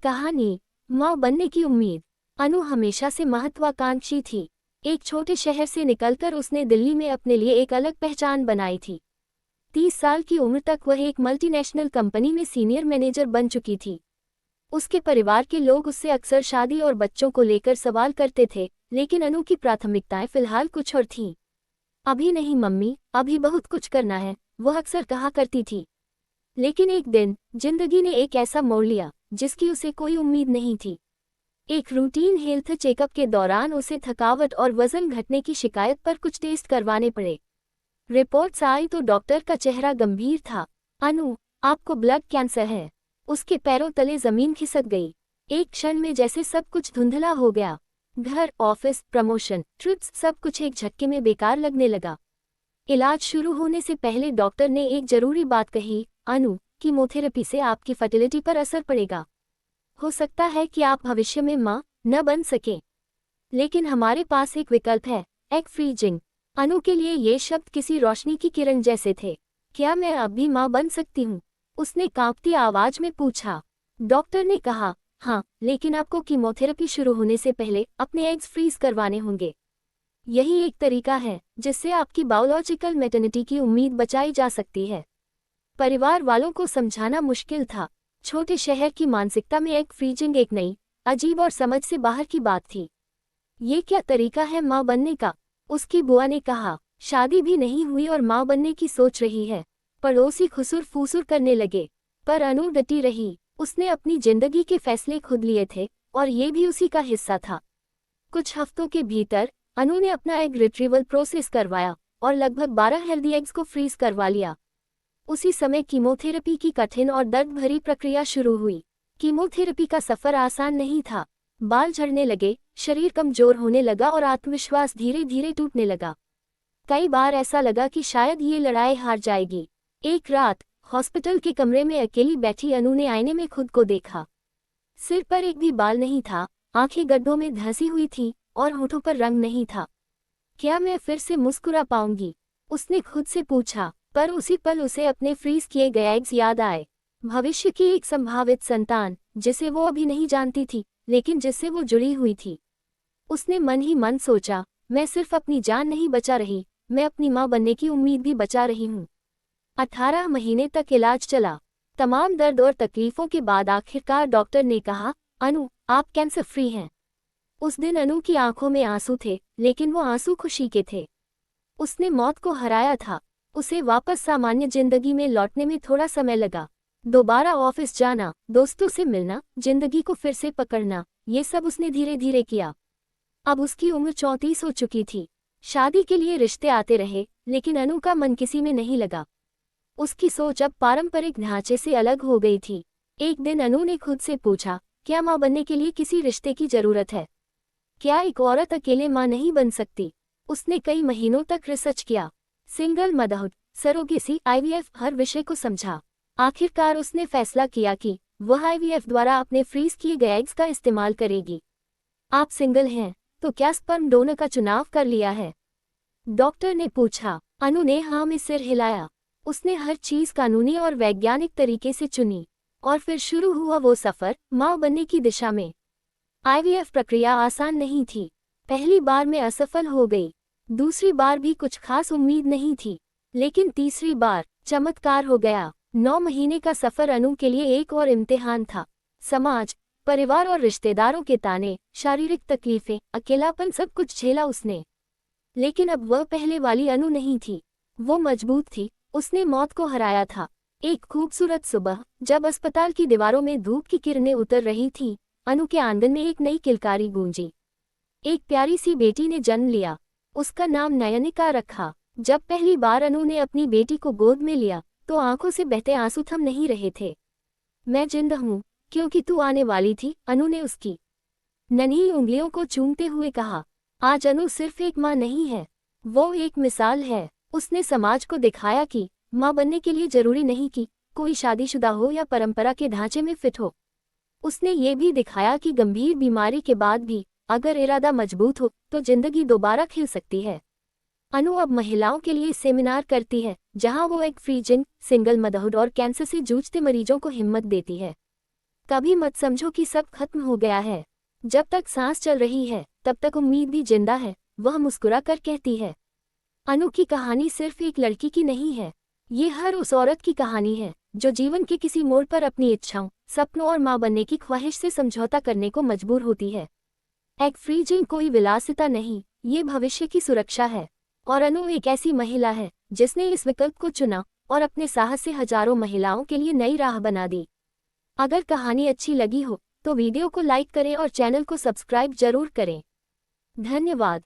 कहानी माँ बनने की उम्मीद। अनु हमेशा से महत्वाकांक्षी थी। एक छोटे शहर से निकलकर उसने दिल्ली में अपने लिए एक अलग पहचान बनाई थी। 30 साल की उम्र तक वह एक मल्टीनेशनल कंपनी में सीनियर मैनेजर बन चुकी थी। उसके परिवार के लोग उससे अक्सर शादी और बच्चों को लेकर सवाल करते थे, लेकिन अनु की प्राथमिकताएं फिलहाल कुछ और थीं। अभी नहीं मम्मी, अभी बहुत कुछ करना है, वह अक्सर कहा करती थी। लेकिन एक दिन जिंदगी ने एक ऐसा मोड़ लिया जिसकी उसे कोई उम्मीद नहीं थी। एक रूटीन हेल्थ चेकअप के दौरान उसे थकावट और वजन घटने की शिकायत पर कुछ टेस्ट करवाने पड़े। रिपोर्ट्स आई तो डॉक्टर का चेहरा गंभीर था। अनु, आपको ब्लड कैंसर है। उसके पैरों तले जमीन खिसक गई। एक क्षण में जैसे सब कुछ धुंधला हो गया। घर, ऑफिस, प्रमोशन, ट्रिप्स, सब कुछ एक झटके में बेकार लगने लगा। इलाज शुरू होने से पहले डॉक्टर ने एक जरूरी बात कही, अनु, कीमोथेरेपी से आपकी फर्टिलिटी पर असर पड़ेगा। हो सकता है कि आप भविष्य में मां न बन सकें। लेकिन हमारे पास एक विकल्प है, एग फ्रीजिंग। अनु के लिए ये शब्द किसी रोशनी की किरण जैसे थे। क्या मैं अब भी मां बन सकती हूँ? उसने कांपती आवाज में पूछा। डॉक्टर ने कहा, हाँ, लेकिन आपको कीमोथेरेपी शुरू होने से पहले अपने एग्स फ्रीज करवाने होंगे। यही एक तरीका है जिससे आपकी बायोलॉजिकल मैटरनिटी की उम्मीद बचाई जा सकती है। परिवार वालों को समझाना मुश्किल था। छोटे शहर की मानसिकता में एग फ्रीजिंग एक नई, अजीब और समझ से बाहर की बात थी। ये क्या तरीका है मां बनने का? उसकी बुआ ने कहा। शादी भी नहीं हुई और मां बनने की सोच रही है। पड़ोसी खुसुर फूसुर करने लगे, पर अनु डटी रही। उसने अपनी जिंदगी के फैसले खुद लिए थे और ये भी उसी का हिस्सा था। कुछ हफ्तों के भीतर अनु ने अपना एग रिट्रीवल प्रोसेस करवाया और लगभग 12 हेल्दी एग्स को फ्रीज करवा लिया। उसी समय कीमोथेरेपी की कठिन और दर्द भरी प्रक्रिया शुरू हुई। कीमोथेरेपी का सफर आसान नहीं था। बाल झड़ने लगे, शरीर कमजोर होने लगा और आत्मविश्वास धीरे धीरे टूटने लगा। कई बार ऐसा लगा कि शायद ये लड़ाई हार जाएगी। एक रात हॉस्पिटल के कमरे में अकेली बैठी अनु ने आईने में खुद को देखा। सिर पर एक भी बाल नहीं था, आंखें गड्ढों में धंसी हुई थीं और होठों पर रंग नहीं था। क्या मैं फिर से मुस्कुरा पाऊंगी? उसने खुद से पूछा। पर उसी पल उसे अपने फ्रीज किए गए एग्स याद आए। भविष्य की एक संभावित संतान जिसे वो अभी नहीं जानती थी, लेकिन जिससे वो जुड़ी हुई थी। उसने मन ही मन सोचा, मैं सिर्फ अपनी जान नहीं बचा रही, मैं अपनी मां बनने की उम्मीद भी बचा रही हूँ। 18 महीने तक इलाज चला। तमाम दर्द और तकलीफों के बाद आखिरकार डॉक्टर ने कहा, अनु, आप कैंसर फ्री हैं। उस दिन अनु की आंखों में आंसू थे, लेकिन वो आंसू खुशी के थे। उसने मौत को हराया था। उसे वापस सामान्य जिंदगी में लौटने में थोड़ा समय लगा। दोबारा ऑफिस जाना, दोस्तों से मिलना, जिंदगी को फिर से पकड़ना, ये सब उसने धीरे धीरे किया। अब उसकी उम्र 34 हो चुकी थी। शादी के लिए रिश्ते आते रहे, लेकिन अनु का मन किसी में नहीं लगा। उसकी सोच अब पारंपरिक ढांचे से अलग हो गई थी। एक दिन अनु ने खुद से पूछा, क्या मां बनने के लिए किसी रिश्ते की जरूरत है? क्या एक औरत अकेले मां नहीं बन सकती? उसने कई महीनों तक रिसर्च किया। सिंगल मदरहुड, सरोगेसी, आईवीएफ, हर विषय को समझा। आखिरकार उसने फैसला किया कि वह आईवीएफ द्वारा अपने फ्रीज किए गए एग्स का इस्तेमाल करेगी। आप सिंगल हैं, तो क्या स्पर्म डोनर का चुनाव कर लिया है? डॉक्टर ने पूछा। अनु ने हाँ में सिर हिलाया। उसने हर चीज कानूनी और वैज्ञानिक तरीके से चुनी। और फिर शुरू हुआ वो सफर, मां बनने की दिशा में। आईवीएफ प्रक्रिया आसान नहीं थी। पहली बार में असफल हो गई। दूसरी बार भी कुछ खास उम्मीद नहीं थी, लेकिन तीसरी बार चमत्कार हो गया। 9 महीने का सफर अनु के लिए एक और इम्तिहान था। समाज, परिवार और रिश्तेदारों के ताने, शारीरिक तकलीफें, अकेलापन, सब कुछ झेला उसने। लेकिन अब वह पहले वाली अनु नहीं थी। वो मजबूत थी। उसने मौत को हराया था। एक खूबसूरत सुबह, जब अस्पताल की दीवारों में धूप की किरणें उतर रही थीं, अनु के आंगन में एक नई किलकारी गूंजी। एक प्यारी सी बेटी ने जन्म लिया। उसका नाम नयनिका रखा। जब पहली बार अनु ने अपनी बेटी को गोद में लिया, तो आंखों से बहते आंसू थम नहीं रहे थे। मैं जिंदा हूँ, क्योंकि तू आने वाली थी, अनु ने उसकी नन्ही उंगलियों को चूमते हुए कहा। आज अनु सिर्फ एक माँ नहीं है, वो एक मिसाल है। उसने समाज को दिखाया कि माँ बनने के लिए जरूरी नहीं कि कोई शादीशुदा हो या परंपरा के ढांचे में फिट हो। उसने ये भी दिखाया कि गंभीर बीमारी के बाद भी अगर इरादा मजबूत हो तो जिंदगी दोबारा खिल सकती है। अनु अब महिलाओं के लिए सेमिनार करती है, जहां वो एग फ्रीजिंग, सिंगल मदरहुड और कैंसर से जूझते मरीजों को हिम्मत देती है। कभी मत समझो कि सब खत्म हो गया है। जब तक सांस चल रही है तब तक उम्मीद भी जिंदा है, वह मुस्कुरा कर कहती है। अनु की कहानी सिर्फ एक लड़की की नहीं है, ये हर उस औरत की कहानी है जो जीवन के किसी मोड़ पर अपनी इच्छाओं, सपनों और मां बनने की ख्वाहिश से समझौता करने को मजबूर होती है। एग फ्रीजिंग कोई विलासिता नहीं, ये भविष्य की सुरक्षा है। और अनु एक ऐसी महिला है जिसने इस विकल्प को चुना और अपने साहस से हजारों महिलाओं के लिए नई राह बना दी। अगर कहानी अच्छी लगी हो तो वीडियो को लाइक करें और चैनल को सब्सक्राइब जरूर करें। धन्यवाद।